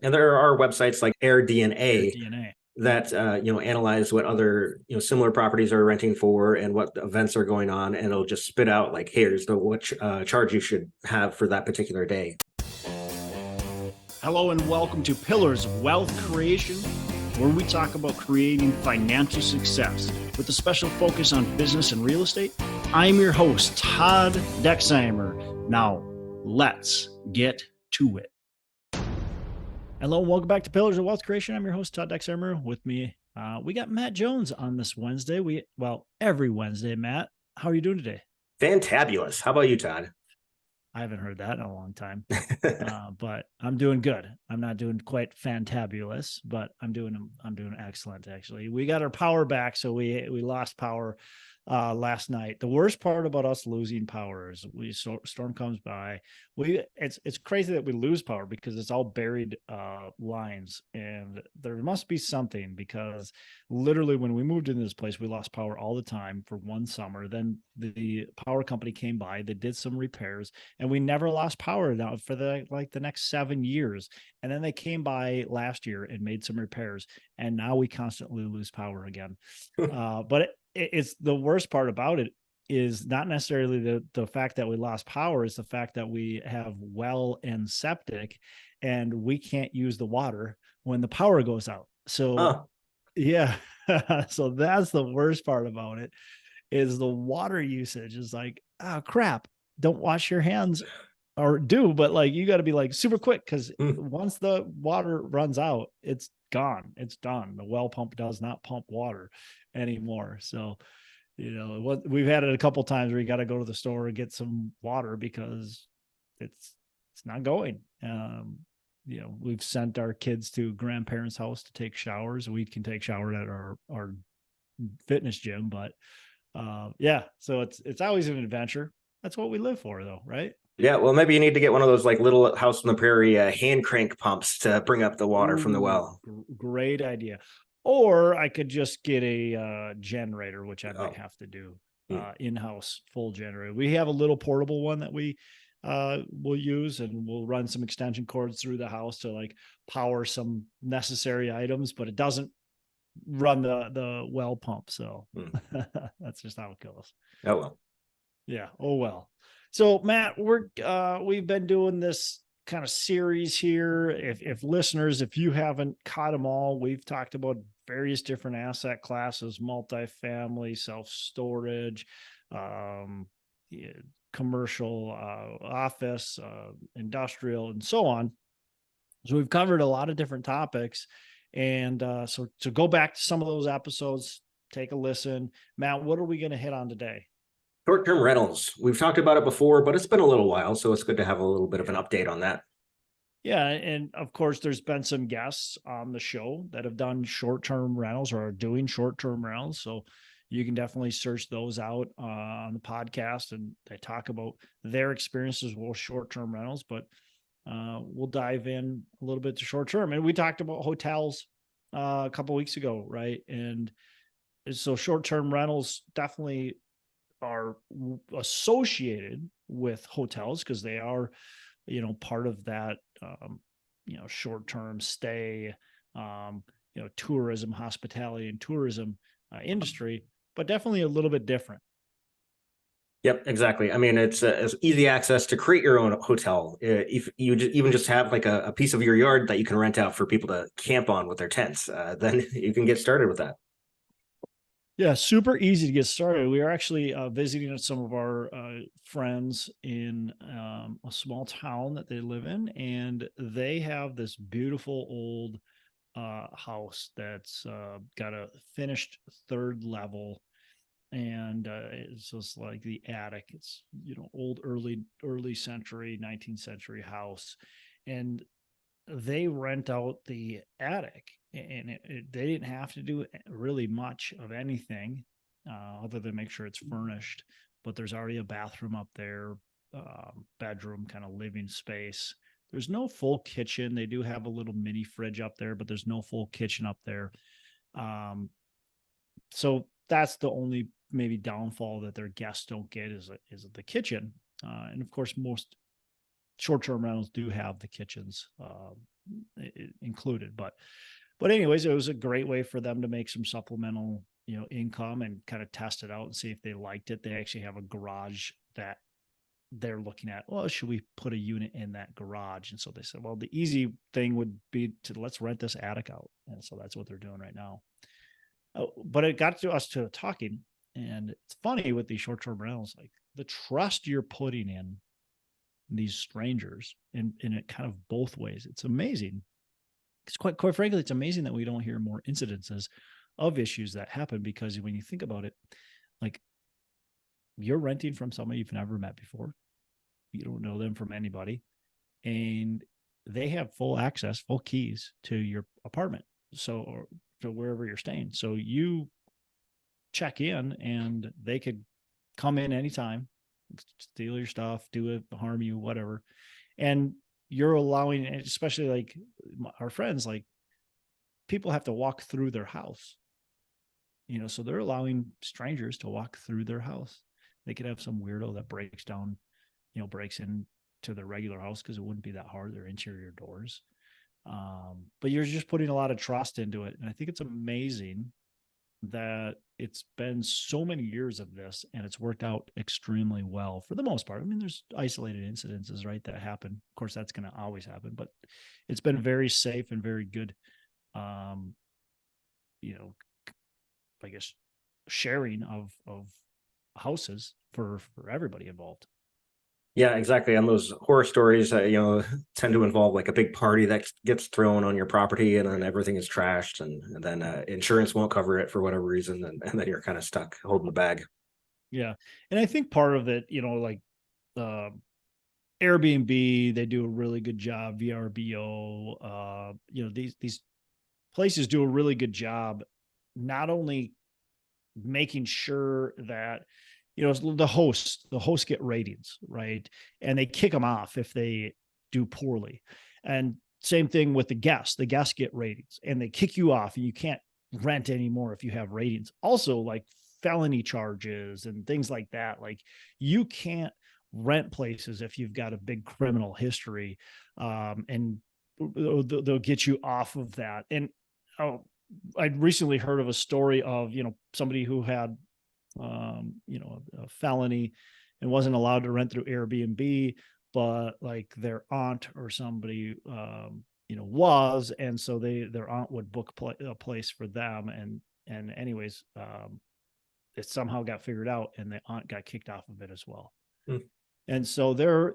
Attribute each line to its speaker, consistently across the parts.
Speaker 1: And there are websites like
Speaker 2: Air
Speaker 1: AirDNA
Speaker 2: DNA.
Speaker 1: that analyze what other similar properties are renting for and what events are going on, and it'll just spit out like, hey, here's the which charge you should have for that particular day.
Speaker 2: Hello and welcome to Pillars of Wealth Creation, where we talk about creating financial success with a special focus on business and real estate. I'm your host, Todd Dexheimer. Now, let's get to it. Hello and welcome back to Pillars of Wealth Creation. I'm your host, Todd Dexheimer. With me, we got Matt Jones on this Wednesday. Every Wednesday, Matt. How are you doing today?
Speaker 1: Fantabulous. How about you, Todd?
Speaker 2: I haven't heard that in a long time, but I'm doing good. I'm not doing quite fantabulous, but I'm doing excellent. Actually, we got our power back, so we lost power last night. The worst part about us losing power is storm comes by. It's crazy that we lose power because it's all buried lines, and there must be something because literally when we moved into this place, we lost power all the time for one summer. Then the power company came by, they did some repairs, and we never lost power now for the next 7 years. And then they came by last year and made some repairs, and now we constantly lose power again. But it's the worst part about it is not necessarily the fact that we lost power, is the fact that we have well and septic and we can't use the water when the power goes out. So
Speaker 1: Oh,
Speaker 2: yeah. So that's the worst part about it, is the water usage is like, oh crap, don't wash your hands, or do, but like you got to be like super quick, because once the water runs out, it's gone, it's done. The well pump does not pump water anymore. So we've had it a couple times where you got to go to the store and get some water because it's not going. We've sent our kids to grandparents' house to take showers. We can take showers at our fitness gym, but yeah, so it's always an adventure. That's what we live for, though, right?
Speaker 1: yeah. Well, maybe you need to get one of those like little house on the prairie hand crank pumps to bring up the water from the
Speaker 2: Ooh,
Speaker 1: well.
Speaker 2: great idea. Or I could just get a generator, which I might
Speaker 1: Oh,
Speaker 2: have to do,
Speaker 1: hmm.
Speaker 2: in-house full generator. We have a little portable one that we will use, and we'll run some extension cords through the house to like power some necessary items, but it doesn't run the well pump. So
Speaker 1: Hmm.
Speaker 2: that's just how it goes.
Speaker 1: Oh well.
Speaker 2: Yeah. Oh well. So Matt, we've been doing this kind of series here. If listeners, if you haven't caught them all, we've talked about various different asset classes: multifamily, self-storage, um, yeah, commercial, office, industrial, and so on. So we've covered a lot of different topics. And so to go back to some of those episodes, take a listen. Matt, what are we going to hit on today?
Speaker 1: Short-term rentals. We've talked about it before, but it's been a little while, so it's good to have a little bit of an
Speaker 2: Yeah.
Speaker 1: update on that.
Speaker 2: Yeah. And of course, there's been some guests on the show that have done short term rentals or are doing short term rentals. So you can definitely search those out on the podcast, and they talk about their experiences with short term rentals. But we'll dive in a little bit to short term. And we talked about hotels a couple of weeks ago, right? And so short term rentals definitely are associated with hotels because they are, part of that, short-term stay, tourism, hospitality and tourism industry, but definitely a little bit different.
Speaker 1: Yep, exactly. I mean, it's easy access to create your own hotel. If you even just have like a piece of your yard that you can rent out for people to camp on with their tents, then you can get started with that.
Speaker 2: Yeah, super easy to get started. We are actually visiting some of our friends in a small town that they live in, and they have this beautiful old house that's got a finished third level, and it's just like the attic. It's old early century 19th century house, and they rent out the attic, and they didn't have to do really much of anything other than make sure it's furnished. But there's already a bathroom up there, bedroom, kind of living space. There's no full kitchen. They do have a little mini fridge up there, but there's no full kitchen up there. Um, so that's the only maybe downfall that their guests don't get is the kitchen. And of course, most short-term rentals do have the kitchens included. But anyways, it was a great way for them to make some supplemental, income and kind of test it out and see if they liked it. They actually have a garage that they're looking at. Well, should we put a unit in that garage? And so they said, well, the easy thing would be to let's rent this attic out. And so that's what they're doing right now. But it got to us to talking, and it's funny with these short-term rentals, like the trust you're putting in these strangers in it kind of both ways. It's amazing. It's quite frankly, it's amazing that we don't hear more incidences of issues that happen, because when you think about it, like you're renting from somebody you've never met before. You don't know them from anybody, and they have full access, full keys to your apartment. So, or to wherever you're staying. So you check in and they could come in anytime, steal your stuff, do it, harm you, whatever. And you're allowing, especially like our friends, like people have to walk through their house, so they're allowing strangers to walk through their house. They could have some weirdo that breaks into their regular house, because it wouldn't be that hard. They're interior doors. But you're just putting a lot of trust into it. And I think it's amazing that it's been so many years of this and it's worked out extremely well for the most part. I mean, there's isolated incidences, right, that happen. Of course, that's going to always happen, but it's been very safe and very good, I guess, sharing of houses for everybody involved.
Speaker 1: Yeah, exactly. And those horror stories, tend to involve like a big party that gets thrown on your property, and then everything is trashed, and then insurance won't cover it for whatever reason, and then you're kind of stuck holding the bag.
Speaker 2: Yeah. And I think part of it, like Airbnb, they do a really good job. VRBO, these places do a really good job, not only making sure that the hosts get ratings, right? And they kick them off if they do poorly. And same thing with the guests get ratings and they kick you off, and you can't rent anymore if you have ratings. Also, like felony charges and things like that. Like you can't rent places if you've got a big criminal history, and they'll get you off of that. And I recently heard of a story of, somebody who had a felony and wasn't allowed to rent through Airbnb, but like their aunt or somebody, was, and so their aunt would book a place for them. And anyways, it somehow got figured out and the aunt got kicked off of it as well. And so there,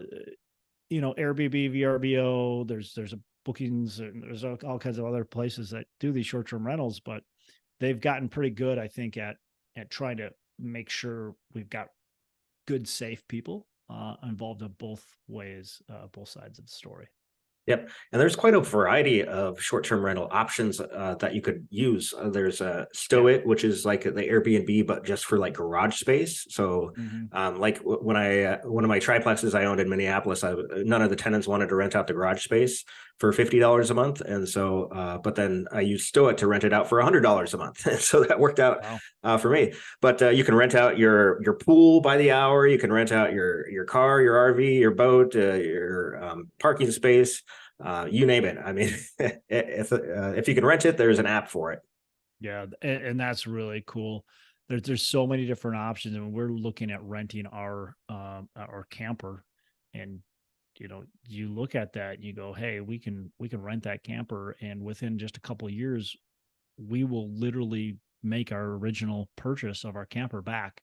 Speaker 2: Airbnb, VRBO, there's a bookings, and there's all kinds of other places that do these short-term rentals, but they've gotten pretty good, I think, at trying to make sure we've got good, safe people involved in both ways, both sides of the story.
Speaker 1: Yep. And there's quite a variety of short-term rental options that you could use. There's a Stow It, which is like the Airbnb, but just for like garage space. So like when one of my triplexes I owned in Minneapolis, none of the tenants wanted to rent out the garage space for $50 a month. And so, but then I used Stow It to rent it out for $100 a month. And so that worked out for me. But you can rent out your pool by the hour. You can rent out your car, your RV, your boat, your parking space. You name it. I mean, if you can rent it, there's an app for it.
Speaker 2: Yeah, and that's really cool. There's so many different options, and we're looking at renting our camper, and you look at that and you go, hey, we can rent that camper, and within just a couple of years, we will literally make our original purchase of our camper back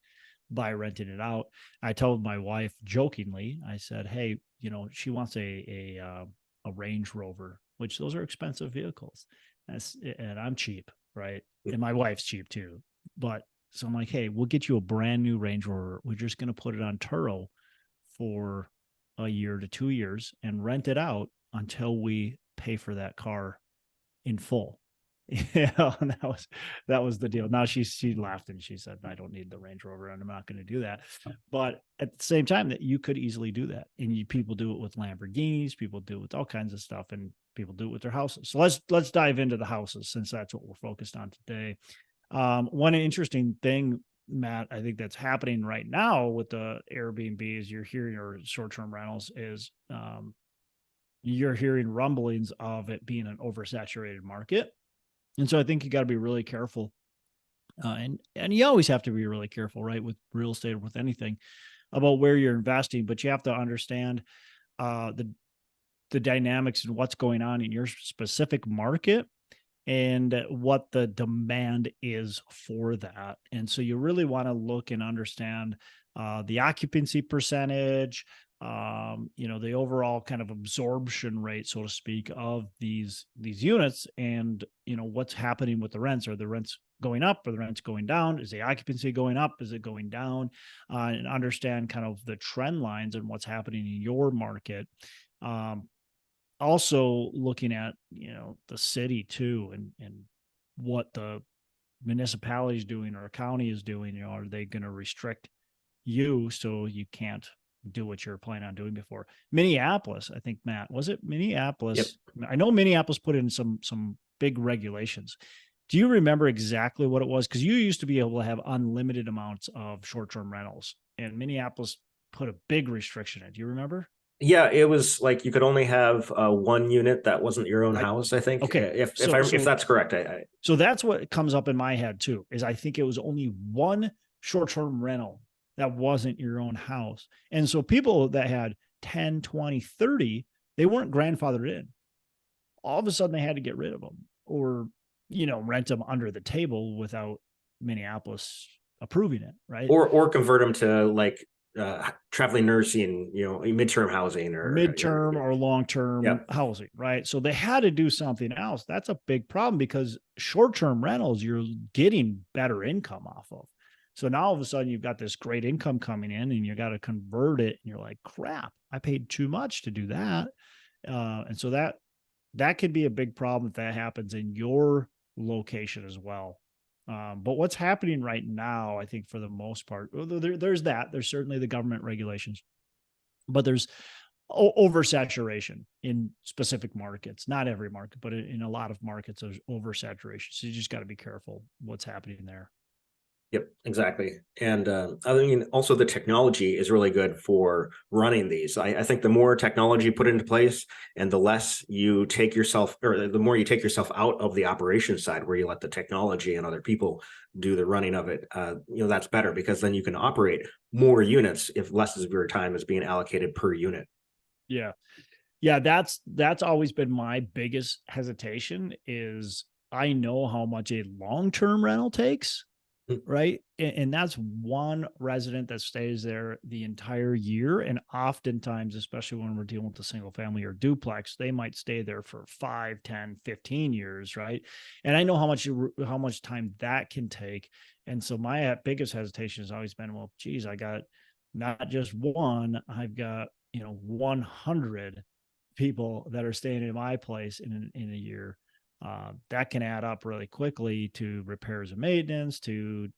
Speaker 2: by renting it out. I told my wife jokingly, I said, hey, she wants a Range Rover, which those are expensive vehicles. And I'm cheap, right? And my wife's cheap too. But so I'm like, hey, we'll get you a brand new Range Rover. We're just going to put it on Turo for a year to 2 years and rent it out until we pay for that car in full. And that was the deal. Now she laughed and she said, I don't need the Range Rover and I'm not going to do that. But at the same time, that you could easily do that. And people do it with Lamborghinis, people do it with all kinds of stuff, and people do it with their houses. So let's dive into the houses, since that's what we're focused on today. One interesting thing, Matt, I think that's happening right now with the Airbnb is you're hearing your short-term rentals is you're hearing rumblings of it being an oversaturated market. And so I think you got to be really careful. And you always have to be really careful, right, with real estate or with anything about where you're investing, but you have to understand the dynamics and what's going on in your specific market and what the demand is for that. And so you really want to look and understand the occupancy percentage, the overall kind of absorption rate, so to speak, of these units, and what's happening with the rents. Are the rents going up? Are the rents going down? Is the occupancy going up? Is it going down? And understand kind of the trend lines and what's happening in your market. Also looking at the city too, and what the municipality is doing or a county is doing. Are they going to restrict you so you can't do what you're planning on doing before? Minneapolis, I think, Matt, was it Minneapolis? Yep. I know Minneapolis put in some big regulations. Do you remember exactly what it was? Because you used to be able to have unlimited amounts of short-term rentals, and Minneapolis put a big restriction in. Do you remember?
Speaker 1: Yeah, it was like you could only have one unit that wasn't your own house, I think.
Speaker 2: Okay.
Speaker 1: If that's correct.
Speaker 2: So that's what comes up in my head too, is I think it was only one short-term rental that wasn't your own house. And so people that had 10, 20, 30, they weren't grandfathered in. All of a sudden they had to get rid of them or, rent them under the table without Minneapolis approving it. Right.
Speaker 1: Or convert them to like traveling nursing, midterm housing
Speaker 2: or long-term housing, right? So they had to do something else. That's a big problem because short-term rentals, you're getting better income off of. So now all of a sudden you've got this great income coming in and you got to convert it. And you're like, crap, I paid too much to do that. And so that could be a big problem if that happens in your location as well. But what's happening right now, I think for the most part, there's certainly the government regulations, but there's oversaturation in specific markets, not every market, but in a lot of markets, there's oversaturation. So you just got to be careful what's happening there.
Speaker 1: Yep, exactly. And I mean, also the technology is really good for running these. I think the more technology you put into place and the less you take yourself, or the more you take yourself out of the operations side where you let the technology and other people do the running of it, that's better because then you can operate more units if less of your time is being allocated per unit.
Speaker 2: Yeah. Yeah, that's always been my biggest hesitation is I know how much a long-term rental takes. Right. And that's one resident that stays there the entire year. And oftentimes, especially when we're dealing with the single family or duplex, they might stay there for 5, 10, 15 years. Right. And I know how much time that can take. And so my biggest hesitation has always been, well, geez, I got not just one, I've got, 100 people that are staying in my place in a year. That can add up really quickly to repairs and maintenance, to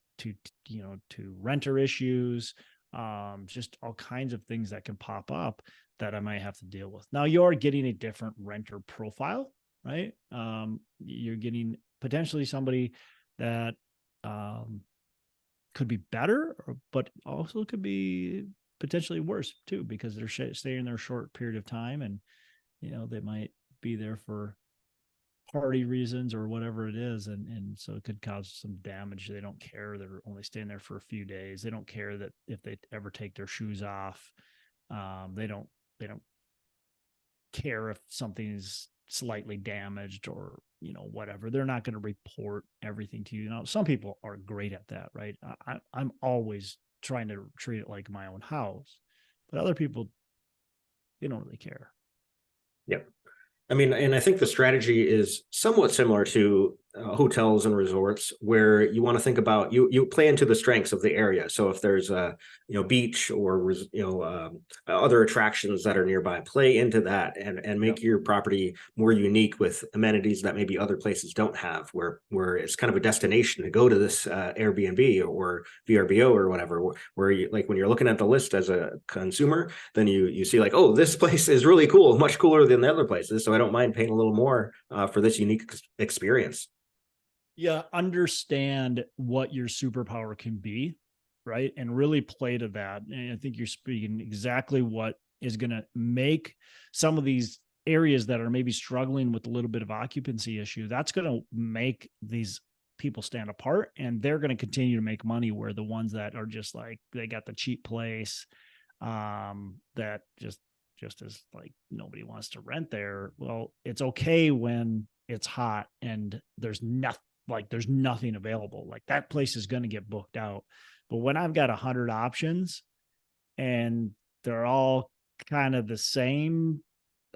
Speaker 2: renter issues, just all kinds of things that can pop up that I might have to deal with. Now you're getting a different renter profile, right? You're getting potentially somebody that could be better, but also could be potentially worse too, because they're staying there a short period of time and, they might be there for party reasons or whatever it is. And so it could cause some damage. They don't care. They're only staying there for a few days. They don't care that if they ever take their shoes off, they don't care if something is slightly damaged or, whatever. They're not going to report everything to you. Now, some people are great at that, right? I'm always trying to treat it like my own house, but other people, they don't really care.
Speaker 1: Yep. I mean, and I think the strategy is somewhat similar to hotels and resorts, where you want to think about you play into the strengths of the area. So if there's a beach or other attractions that are nearby, play into that and make your property more unique with amenities that maybe other places don't have, where it's kind of a destination to go to this Airbnb or VRBO or whatever. Where you, like when you're looking at the list as a consumer, then you see like, oh, this place is really cool, much cooler than the other places. So I don't mind paying a little more for this unique experience.
Speaker 2: Yeah, understand what your superpower can be, right? And really play to that. And I think you're speaking exactly what is going to make some of these areas that are maybe struggling with a little bit of occupancy issue, that's going to make these people stand apart, and they're going to continue to make money, where the ones that are just like, they got the cheap place, that just is like, nobody wants to rent there. Well, it's okay when it's hot and there's nothing available. Like, that place is going to get booked out. But when I've got 100 options and they're all kind of the same,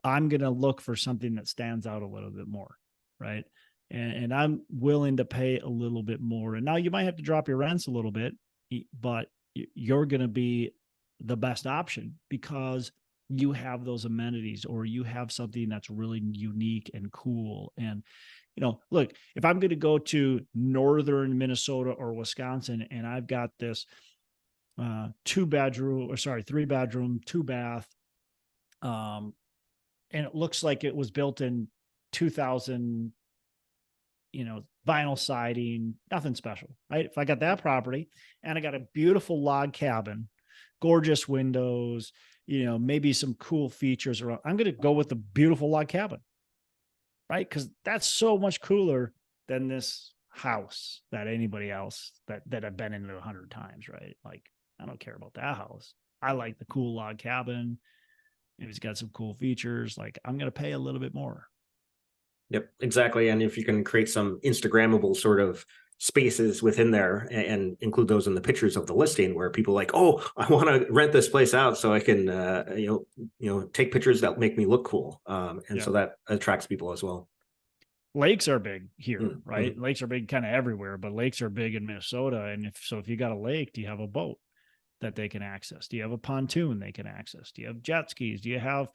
Speaker 2: I'm going to look for something that stands out a little bit more. Right. And I'm willing to pay a little bit more. And now you might have to drop your rents a little bit, but you're going to be the best option because you have those amenities, or you have something that's really unique and cool. And, look, if I'm going to go to northern Minnesota or Wisconsin and I've got this 3-bedroom, 2-bath, and it looks like it was built in 2000, vinyl siding, nothing special, right? If I got that property and I got a beautiful log cabin, gorgeous windows, maybe some cool features around, I'm going to go with the beautiful log cabin, right? Because that's so much cooler than this house that anybody else that I've been in 100 times, right? Like, I don't care about that house. I like the cool log cabin. If it's got some cool features, like, I'm going to pay a little bit more.
Speaker 1: Yep, exactly. And if you can create some Instagrammable sort of spaces within there and include those in the pictures of the listing, where people like, oh, I want to rent this place out so I can, take pictures that make me look cool. So that attracts people as well.
Speaker 2: Lakes are big here, right? Lakes are big kind of everywhere, but lakes are big in Minnesota. And if you got a lake, do you have a boat that they can access? Do you have a pontoon they can access? Do you have jet skis? Do you have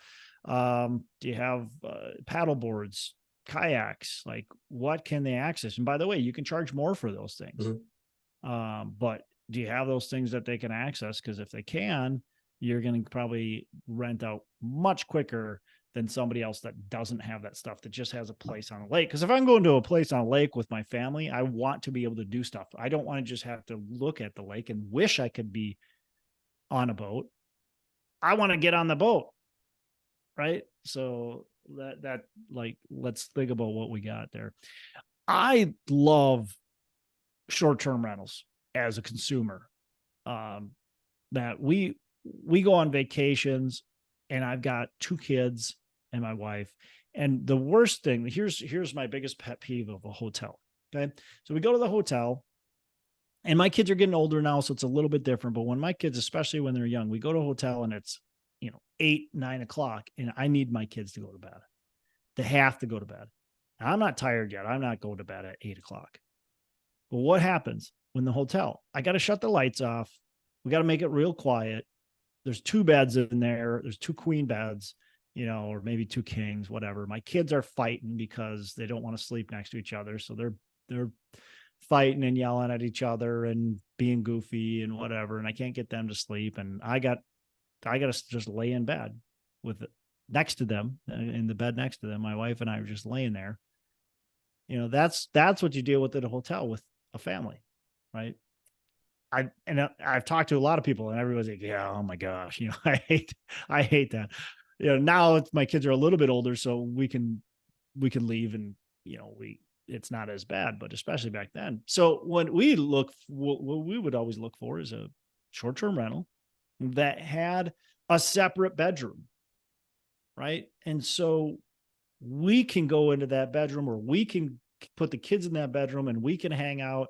Speaker 2: paddle boards, kayaks? Like, what can they access? And by the way, you can charge more for those things. But do you have those things that they can access? Because if they can, you're going to probably rent out much quicker than somebody else that doesn't have that stuff, that just has a place on a lake. Because if I'm going to a place on a lake with my family, I want to be able to do stuff. I don't want to just have to look at the lake and wish I could be on a boat. I want to get on the boat, right? So that like, let's think about what we got there. I love short-term rentals as a consumer. That we go on vacations, and I've got 2 kids and my wife. And the worst thing, here's my biggest pet peeve of a hotel. Okay. So we go to the hotel, and my kids are getting older now, so it's a little bit different. But when my kids, especially when they're young, we go to a hotel and it's, 8, 9 o'clock, and I need my kids to go to bed. They have to go to bed. Now, I'm not tired yet. I'm not going to bed at 8 o'clock. But what happens when the hotel, I got to shut the lights off. We got to make it real quiet. There's 2 beds in there. There's 2 queen beds, or maybe 2 kings, whatever. My kids are fighting because they don't want to sleep next to each other. So they're fighting and yelling at each other and being goofy and whatever. And I can't get them to sleep. And I got to just lay in bed with next to them, in the bed next to them. My wife and I are just laying there. That's what you deal with at a hotel with a family, right? I've talked to a lot of people, and everybody's like, yeah, oh my gosh, I hate that. Now my kids are a little bit older, so we can leave, and it's not as bad, but especially back then. So when we what we would always look for is a short-term rental that had a separate bedroom, right? And so we can go into that bedroom, or we can put the kids in that bedroom, and we can hang out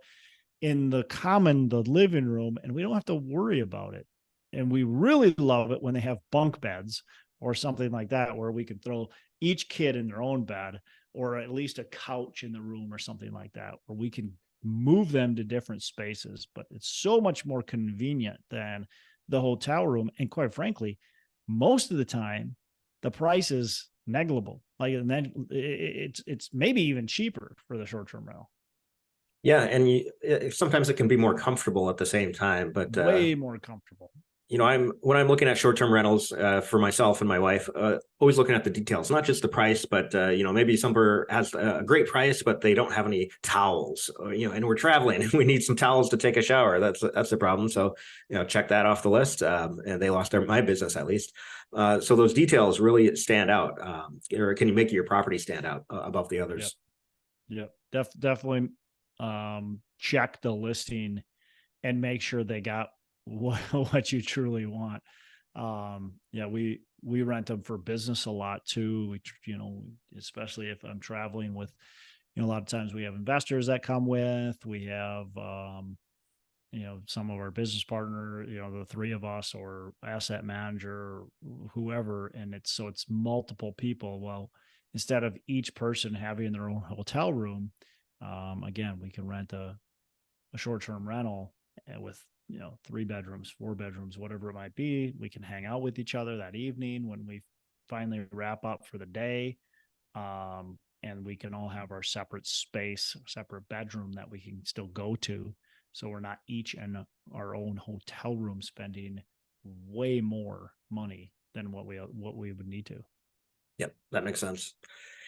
Speaker 2: in the living room, and we don't have to worry about it. And we really love it when they have bunk beds or something like that, where we can throw each kid in their own bed, or at least a couch in the room or something like that, where we can move them to different spaces. But it's so much more convenient than the hotel room. And quite frankly, most of the time, the price is negligible. Like, and then it's maybe even cheaper for the short-term rental.
Speaker 1: Yeah, and sometimes it can be more comfortable at the same time, but
Speaker 2: way more comfortable.
Speaker 1: When I'm looking at short-term rentals for myself and my wife, always looking at the details, not just the price, but maybe somewhere has a great price, but they don't have any towels, and we're traveling and we need some towels to take a shower. That's the problem. So, check that off the list. And they lost my business at least. So those details really stand out. Or can you make your property stand out above the others?
Speaker 2: Yep. Definitely check the listing and make sure they got what you truly want. Yeah, we rent them for business a lot too. Especially if I'm traveling with, a lot of times we have investors that come with, we have, some of our business partner, the three of us or asset manager, whoever, and it's multiple people. Well, instead of each person having their own hotel room, again, we can rent a short-term rental with 3 bedrooms, 4 bedrooms, whatever it might be. We can hang out with each other that evening when we finally wrap up for the day, and we can all have our separate space, separate bedroom that we can still go to, so we're not each in our own hotel room spending way more money than what we would need to.
Speaker 1: Yep, that makes sense.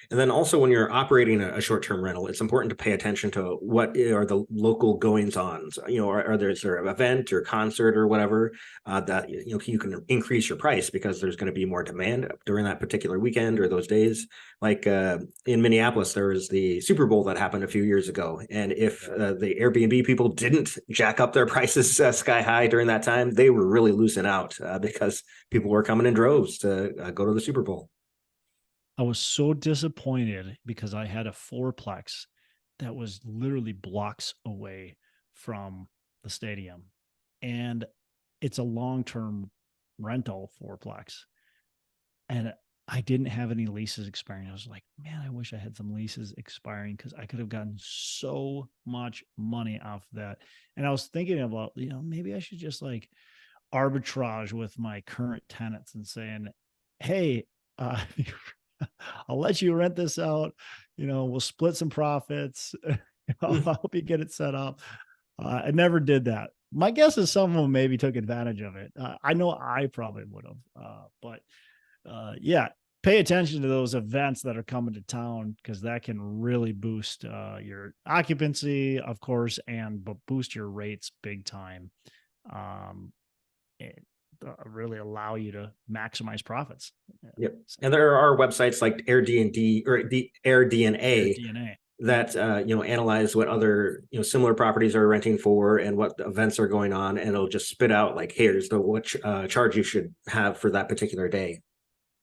Speaker 1: And then also when you're operating a short-term rental, it's important to pay attention to what are the local goings-ons. Are there, is there an event or concert or whatever that you can increase your price because there's going to be more demand during that particular weekend or those days. Like in Minneapolis, there was the Super Bowl that happened a few years ago, and if the Airbnb people didn't jack up their prices sky high during that time, they were really losing out because people were coming in droves to go to the Super Bowl.
Speaker 2: I was so disappointed because I had a fourplex that was literally blocks away from the stadium. And it's a long-term rental fourplex. And I didn't have any leases expiring. I was like, man, I wish I had some leases expiring because I could have gotten so much money off that. And I was thinking about, maybe I should just like arbitrage with my current tenants and saying, hey, I'll let you rent this out. We'll split some profits. I'll help you get it set up. I never did that. My guess is some of them maybe took advantage of it. I know I probably would have. But yeah, pay attention to those events that are coming to town because that can really boost your occupancy, of course, but boost your rates big time. Really allow you to maximize profits.
Speaker 1: Yep. And there are websites like AirDND or the AirDNA that analyze what other similar properties are renting for and what events are going on, and it'll just spit out like, here's what charge you should have for that particular day.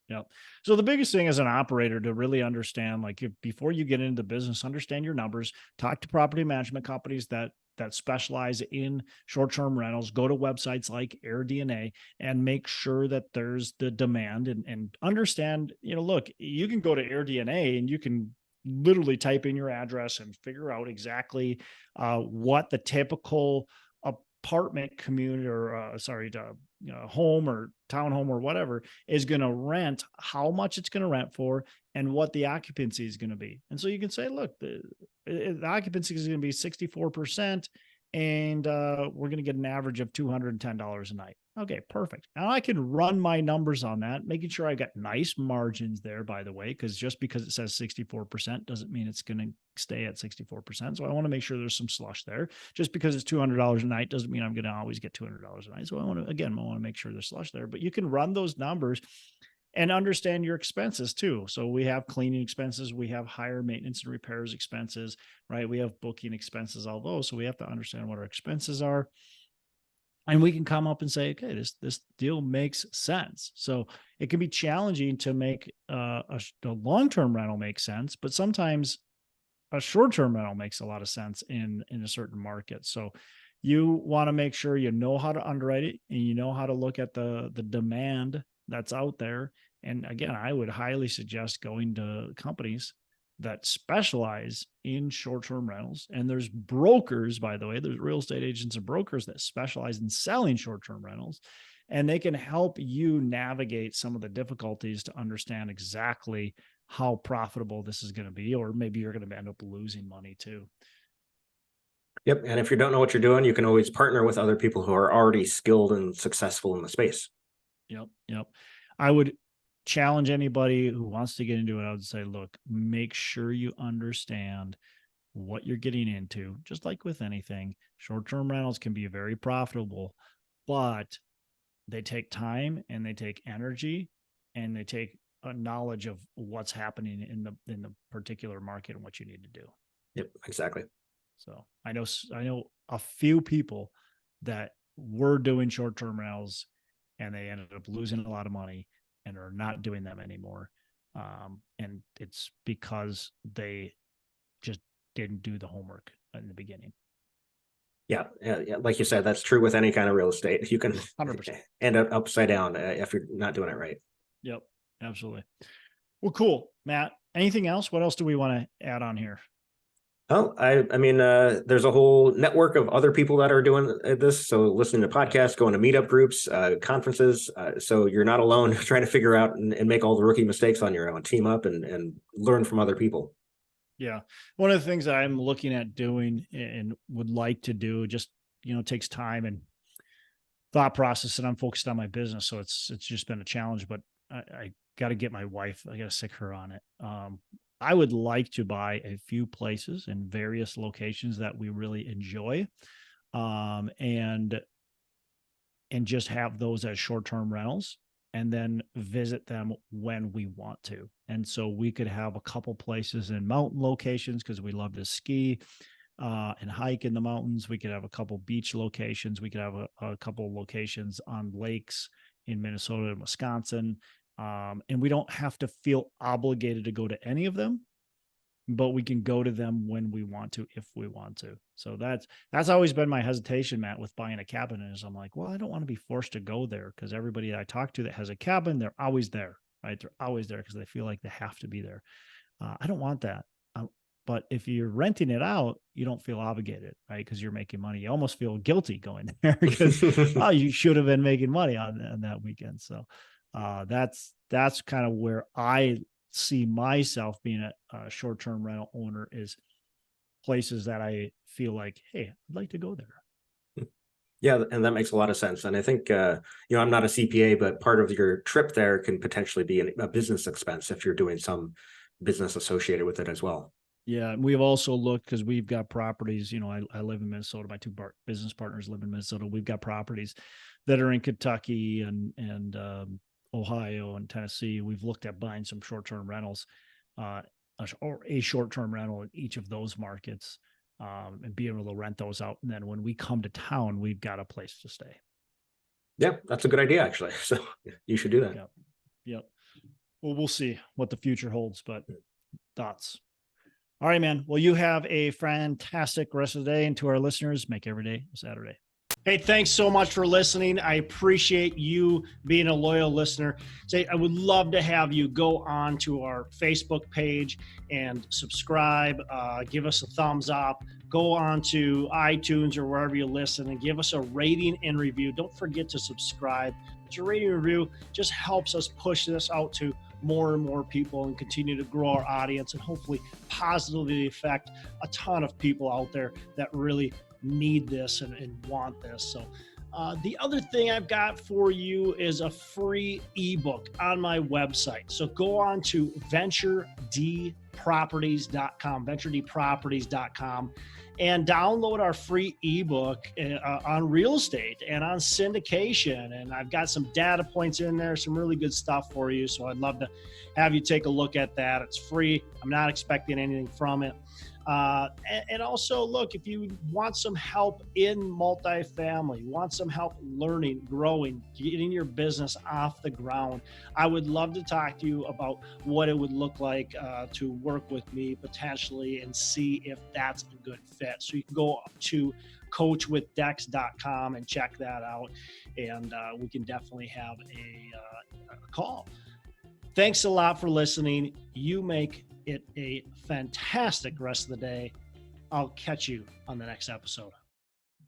Speaker 2: Yep. So the biggest thing as an operator to really understand, like before you get into business, understand your numbers, talk to property management companies that specialize in short-term rentals, go to websites like AirDNA and make sure that there's the demand and understand, look, you can go to AirDNA and you can literally type in your address and figure out exactly what the typical apartment community or home or townhome or whatever is going to rent, how much it's going to rent for, and what the occupancy is going to be. And so you can say, look, the occupancy is going to be 64%, and we're going to get an average of $210 a night. Okay, perfect. Now I can run my numbers on that, making sure I got nice margins there, by the way, because just because it says 64% doesn't mean it's going to stay at 64%. So I want to make sure there's some slush there. Just because it's $200 a night doesn't mean I'm going to always get $200 a night. So I want to make sure there's slush there, but you can run those numbers and understand your expenses too. So we have cleaning expenses, we have higher maintenance and repairs expenses, right? We have booking expenses, all those. So we have to understand what our expenses are. And we can come up and say, okay, this deal makes sense. So it can be challenging to make a long-term rental make sense, but sometimes a short-term rental makes a lot of sense in a certain market. So you want to make sure you know how to underwrite it and you know how to look at the demand that's out there. And again, I would highly suggest going to companies that specialize in short-term rentals. And there's brokers, by the way, there's real estate agents and brokers that specialize in selling short-term rentals, and they can help you navigate some of the difficulties to understand exactly how profitable this is going to be, or maybe you're going to end up losing money too.
Speaker 1: Yep. And if you don't know what you're doing, you can always partner with other people who are already skilled and successful in the space.
Speaker 2: Yep. Yep. I would challenge anybody who wants to get into it. I would say, look, make sure you understand what you're getting into. Just like with anything, short-term rentals can be very profitable, but they take time and they take energy and they take a knowledge of what's happening in the particular market and what you need to do.
Speaker 1: Yep, exactly.
Speaker 2: So I know a few people that were doing short-term rentals and they ended up losing a lot of money and are not doing them anymore. And it's because they just didn't do the homework in the beginning.
Speaker 1: Yeah, like you said, that's true with any kind of real estate. You can
Speaker 2: 100%.
Speaker 1: end up upside down if you're not doing it right.
Speaker 2: Yep, absolutely. Well, cool, Matt. Anything else? What else do we want to add on here?
Speaker 1: Oh, I mean, there's a whole network of other people that are doing this. So listening to podcasts, going to meetup groups, conferences. So you're not alone trying to figure out and make all the rookie mistakes on your own. Team up and learn from other people.
Speaker 2: Yeah. One of the things that I'm looking at doing and would like to do, just, takes time and thought process, and I'm focused on my business. So it's just been a challenge, but I got to get my wife, I got to sick her on it. I would like to buy a few places in various locations that we really enjoy, and just have those as short-term rentals and then visit them when we want to. And so we could have a couple places in mountain locations because we love to ski and hike in the mountains. We could have a couple beach locations. We could have a couple locations on lakes in Minnesota and Wisconsin. And we don't have to feel obligated to go to any of them, but we can go to them when we want to, if we want to. So that's always been my hesitation, Matt, with buying a cabin, is I'm like, well, I don't want to be forced to go there, because everybody I talk to that has a cabin, they're always there, right? They're always there because they feel like they have to be there. I don't want that. But if you're renting it out, you don't feel obligated, right? Because you're making money. You almost feel guilty going there because, oh, you should have been making money on that weekend. So that's kind of where I see myself being a short-term rental owner, is places that I feel like, hey, I'd like to go there.
Speaker 1: Yeah, and that makes a lot of sense. And I think, I'm not a CPA, but part of your trip there can potentially be a business expense if you're doing some business associated with it as well.
Speaker 2: Yeah, and we've also looked, because we've got properties. I live in Minnesota. My two business partners live in Minnesota. We've got properties that are in Kentucky and Ohio and Tennessee. We've looked at buying some short-term rentals, or a short-term rental in each of those markets, and being able to rent those out. And then when we come to town, we've got a place to stay.
Speaker 1: Yeah, that's a good idea, actually. So you should do that.
Speaker 2: Yep. Well, we'll see what the future holds, but thoughts. All right, man. Well, you have a fantastic rest of the day. And to our listeners, make every day a Saturday. Hey, thanks so much for listening. I appreciate you being a loyal listener. I would love to have you go on to our Facebook page and subscribe, give us a thumbs up, go on to iTunes or wherever you listen and give us a rating and review. Don't forget to subscribe. But your rating and review just helps us push this out to more and more people and continue to grow our audience and hopefully positively affect a ton of people out there that really need this and want this. So the other thing I've got for you is a free ebook on my website. So go on to venturedproperties.com, and download our free ebook on real estate and on syndication. And I've got some data points in there, some really good stuff for you. So I'd love to have you take a look at that. It's free. I'm not expecting anything from it. And also, look, if you want some help in multifamily, want some help learning, growing, getting your business off the ground, I would love to talk to you about what it would look like to work with me potentially and see if that's a good fit. So you can go to coachwithdex.com and check that out, and we can definitely have a call. Thanks a lot for listening. You make it a fantastic rest of the day. I'll catch you on the next episode.